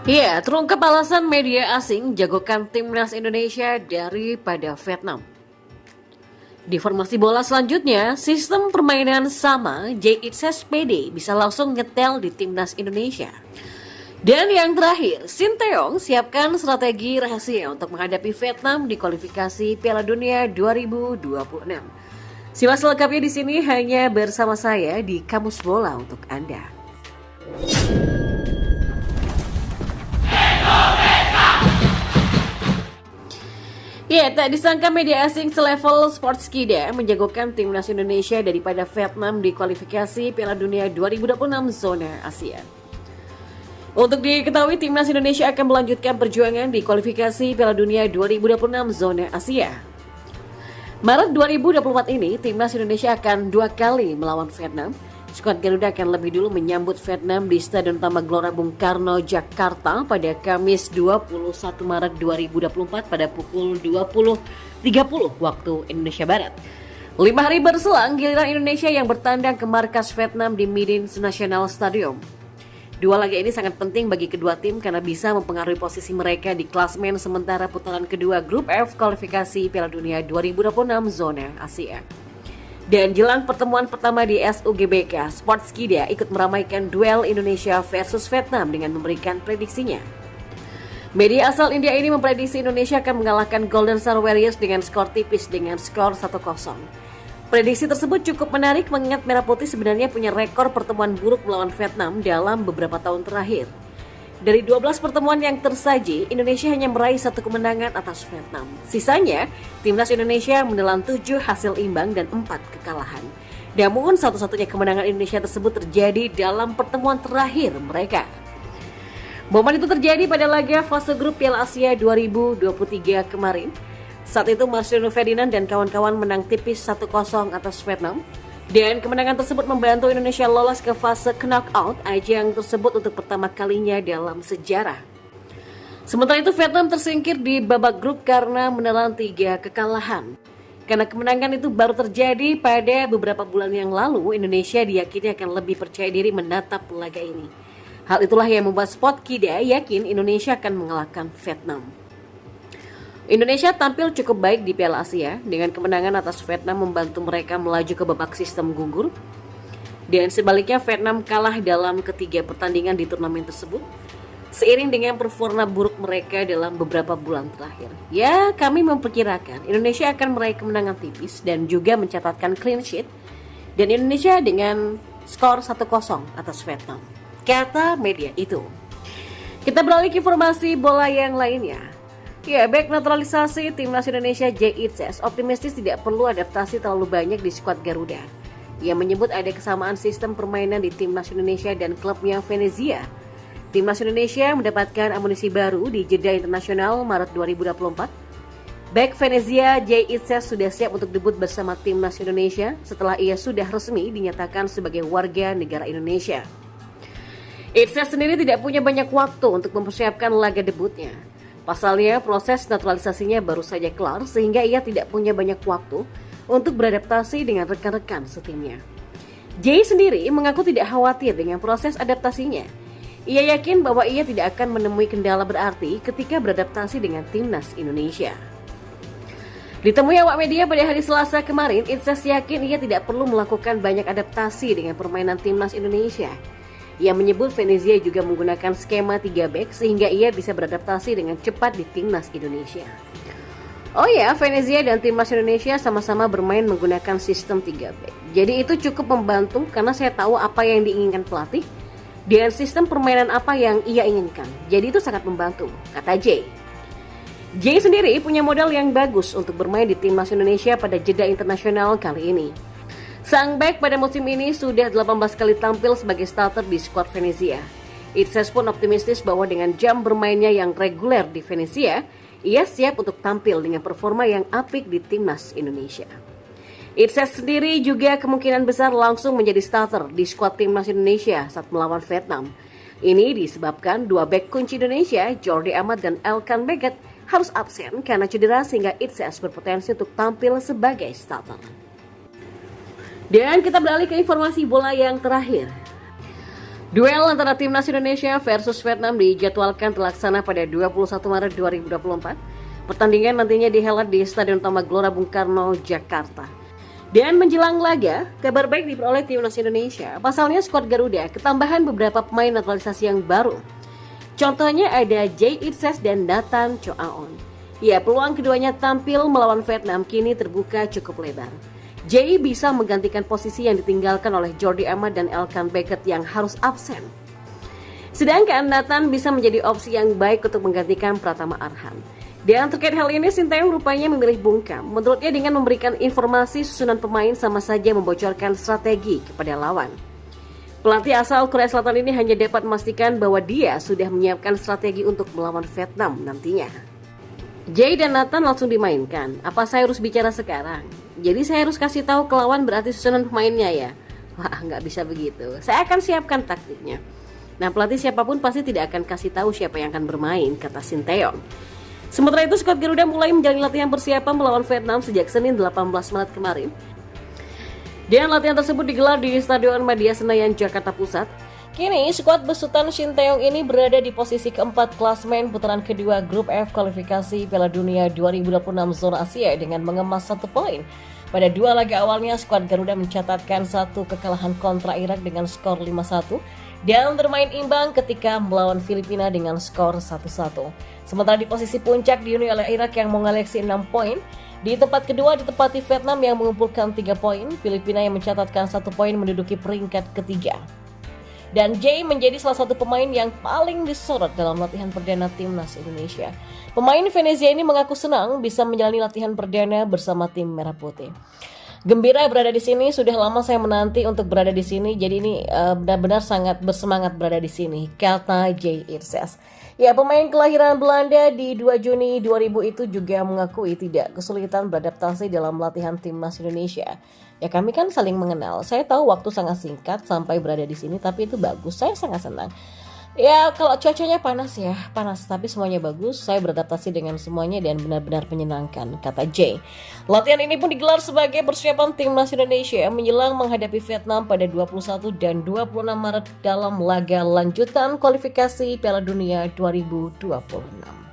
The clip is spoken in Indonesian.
Ya, terungkap alasan media asing jagokan timnas Indonesia daripada Vietnam. Di formasi bola selanjutnya, sistem permainan sama JXS PD bisa langsung nyetel di timnas Indonesia. Dan yang terakhir, Sinteyong siapkan strategi rahasia untuk menghadapi Vietnam di kualifikasi Piala Dunia 2026. Simak selengkapnya di sini hanya bersama saya di Kamus Bola untuk Anda. Ya, tak disangka media asing selevel Sportskida menjagokan timnas Indonesia daripada Vietnam di kualifikasi Piala Dunia 2026 zona Asia. Untuk diketahui, timnas Indonesia akan melanjutkan perjuangan di kualifikasi Piala Dunia 2026 zona Asia. Maret 2024 ini, timnas Indonesia akan 2 kali melawan Vietnam. Skuad Garuda akan lebih dulu menyambut Vietnam di Stadion Utama Gelora Bung Karno, Jakarta pada Kamis 21 Maret 2024 pada pukul 20.30 waktu Indonesia Barat. 5 hari berselang, giliran Indonesia yang bertandang ke markas Vietnam di Midin National Stadium. Dua laga ini sangat penting bagi kedua tim karena bisa mempengaruhi posisi mereka di klasmen sementara putaran kedua Grup F kualifikasi Piala Dunia 2026 zona Asia. Dan jelang pertemuan pertama di SUGBK, Sportskida ikut meramaikan duel Indonesia versus Vietnam dengan memberikan prediksinya. Media asal India ini memprediksi Indonesia akan mengalahkan Golden Star Warriors dengan skor tipis dengan skor 1-0. Prediksi tersebut cukup menarik mengingat Merah Putih sebenarnya punya rekor pertemuan buruk melawan Vietnam dalam beberapa tahun terakhir. Dari 12 pertemuan yang tersaji, Indonesia hanya meraih 1 kemenangan atas Vietnam. Sisanya, timnas Indonesia menelan 7 hasil imbang dan 4 kekalahan. Namun, satu-satunya kemenangan Indonesia tersebut terjadi dalam pertemuan terakhir mereka. Momen itu terjadi pada laga fase grup Piala Asia 2023 kemarin. Saat itu Marcelino Ferdinand dan kawan-kawan menang tipis 1-0 atas Vietnam. Dan kemenangan tersebut membantu Indonesia lolos ke fase knockout ajang tersebut untuk pertama kalinya dalam sejarah. Sementara itu Vietnam tersingkir di babak grup karena menelan 3 kekalahan. Karena kemenangan itu baru terjadi pada beberapa bulan yang lalu, Indonesia diyakini akan lebih percaya diri menatap laga ini. Hal itulah yang membuat Sportskida yakin Indonesia akan mengalahkan Vietnam. Indonesia tampil cukup baik di Piala Asia dengan kemenangan atas Vietnam membantu mereka melaju ke babak sistem gugur. Dan sebaliknya Vietnam kalah dalam ketiga pertandingan di turnamen tersebut seiring dengan performa buruk mereka dalam beberapa bulan terakhir. Ya, kami memperkirakan Indonesia akan meraih kemenangan tipis dan juga mencatatkan clean sheet dan Indonesia dengan skor 1-0 atas Vietnam, kata media itu. Kita beralih ke informasi bola yang lainnya. Ya, bek naturalisasi timnas Indonesia JXS optimistis tidak perlu adaptasi terlalu banyak di skuad Garuda. Ia menyebut ada kesamaan sistem permainan di timnas Indonesia dan klubnya Venezia. Timnas Indonesia mendapatkan amunisi baru di jeda internasional Maret 2024. Bek Venezia JXS sudah siap untuk debut bersama timnas Indonesia setelah ia sudah resmi dinyatakan sebagai warga negara Indonesia. Itses sendiri tidak punya banyak waktu untuk mempersiapkan laga debutnya. Pasalnya, proses naturalisasinya baru saja kelar sehingga ia tidak punya banyak waktu untuk beradaptasi dengan rekan-rekan setimnya. Jay sendiri mengaku tidak khawatir dengan proses adaptasinya. Ia yakin bahwa ia tidak akan menemui kendala berarti ketika beradaptasi dengan timnas Indonesia. Ditemui awak media pada hari Selasa kemarin, Itses yakin ia tidak perlu melakukan banyak adaptasi dengan permainan timnas Indonesia. Ia menyebut Venezia juga menggunakan skema 3 back sehingga ia bisa beradaptasi dengan cepat di timnas Indonesia. Oh ya, Venezia dan timnas Indonesia sama-sama bermain menggunakan sistem 3 back. Jadi itu cukup membantu karena saya tahu apa yang diinginkan pelatih dan sistem permainan apa yang ia inginkan. Jadi itu sangat membantu, kata Jay. Jay sendiri punya modal yang bagus untuk bermain di timnas Indonesia pada jeda internasional kali ini. Sang bek pada musim ini sudah 18 kali tampil sebagai starter di skuad Venezia. Itses pun optimistis bahwa dengan jam bermainnya yang reguler di Venezia, ia siap untuk tampil dengan performa yang apik di timnas Indonesia. Itses sendiri juga kemungkinan besar langsung menjadi starter di skuad timnas Indonesia saat melawan Vietnam. Ini disebabkan dua bek kunci Indonesia, Jordi Amat dan Elkan Baggett, harus absen karena cedera sehingga Itses berpotensi untuk tampil sebagai starter. Dan kita beralih ke informasi bola yang terakhir. Duel antara Timnas Indonesia versus Vietnam dijadwalkan terlaksana pada 21 Maret 2024. Pertandingan nantinya dihelat di Stadion Utama Gelora Bung Karno, Jakarta. Dan menjelang laga, kabar baik diperoleh Timnas Indonesia. Pasalnya skuad Garuda ketambahan beberapa pemain naturalisasi yang baru. Contohnya ada Jay Itzes dan Nathan Choaon. Ya, peluang keduanya tampil melawan Vietnam kini terbuka cukup lebar. Jay bisa menggantikan posisi yang ditinggalkan oleh Jordi Amat dan Elkan Beckett yang harus absen. Sedangkan Nathan bisa menjadi opsi yang baik untuk menggantikan Pratama Arhan. Dan terkait hal ini, Sinteyong rupanya memilih bungkam. Menurutnya dengan memberikan informasi susunan pemain sama saja membocorkan strategi kepada lawan. Pelatih asal Korea Selatan ini hanya dapat memastikan bahwa dia sudah menyiapkan strategi untuk melawan Vietnam nantinya. Jay dan Nathan langsung dimainkan. Apa saya harus bicara sekarang? Jadi saya harus kasih tahu ke lawan berarti susunan pemainnya ya? Wah, nggak bisa begitu. Saya akan siapkan taktiknya. Nah, pelatih siapapun pasti tidak akan kasih tahu siapa yang akan bermain, kata Sinteyong. Sementara itu, skuad Garuda mulai menjalani latihan persiapan melawan Vietnam sejak Senin 18 Maret kemarin. Dan latihan tersebut digelar di Stadion Madia Senayan, Jakarta Pusat. Kini, skuad besutan Sinteyong ini berada di posisi keempat klasemen putaran kedua Grup F kualifikasi Piala Dunia 2026 zona Asia dengan mengemas 1 poin. Pada 2 laga awalnya, skuad Garuda mencatatkan 1 kekalahan kontra Irak dengan skor 5-1 dan bermain imbang ketika melawan Filipina dengan skor 1-1. Sementara di posisi puncak dihuni oleh Irak yang mengoleksi 6 poin. Di tempat kedua ditempati Vietnam yang mengumpulkan 3 poin, Filipina yang mencatatkan 1 poin menduduki peringkat ketiga. Dan Jay menjadi salah satu pemain yang paling disorot dalam latihan perdana Timnas Indonesia. Pemain Venezia ini mengaku senang bisa menjalani latihan perdana bersama tim Merah Putih. Gembira berada di sini, sudah lama saya menanti untuk berada di sini, jadi ini benar-benar sangat bersemangat berada di sini, kata Jay Itzes. Ya, pemain kelahiran Belanda di 2 Juni 2000 itu juga mengakui tidak kesulitan beradaptasi dalam latihan Timnas Indonesia. Ya, kami kan saling mengenal. Saya tahu waktu sangat singkat sampai berada di sini, tapi itu bagus. Saya sangat senang. Ya, kalau cuacanya panas ya, panas. Tapi semuanya bagus. Saya beradaptasi dengan semuanya dan benar-benar menyenangkan, kata Jay. Latihan ini pun digelar sebagai persiapan Timnas Indonesia menjelang menghadapi Vietnam pada 21 dan 26 Maret dalam laga lanjutan kualifikasi Piala Dunia 2026.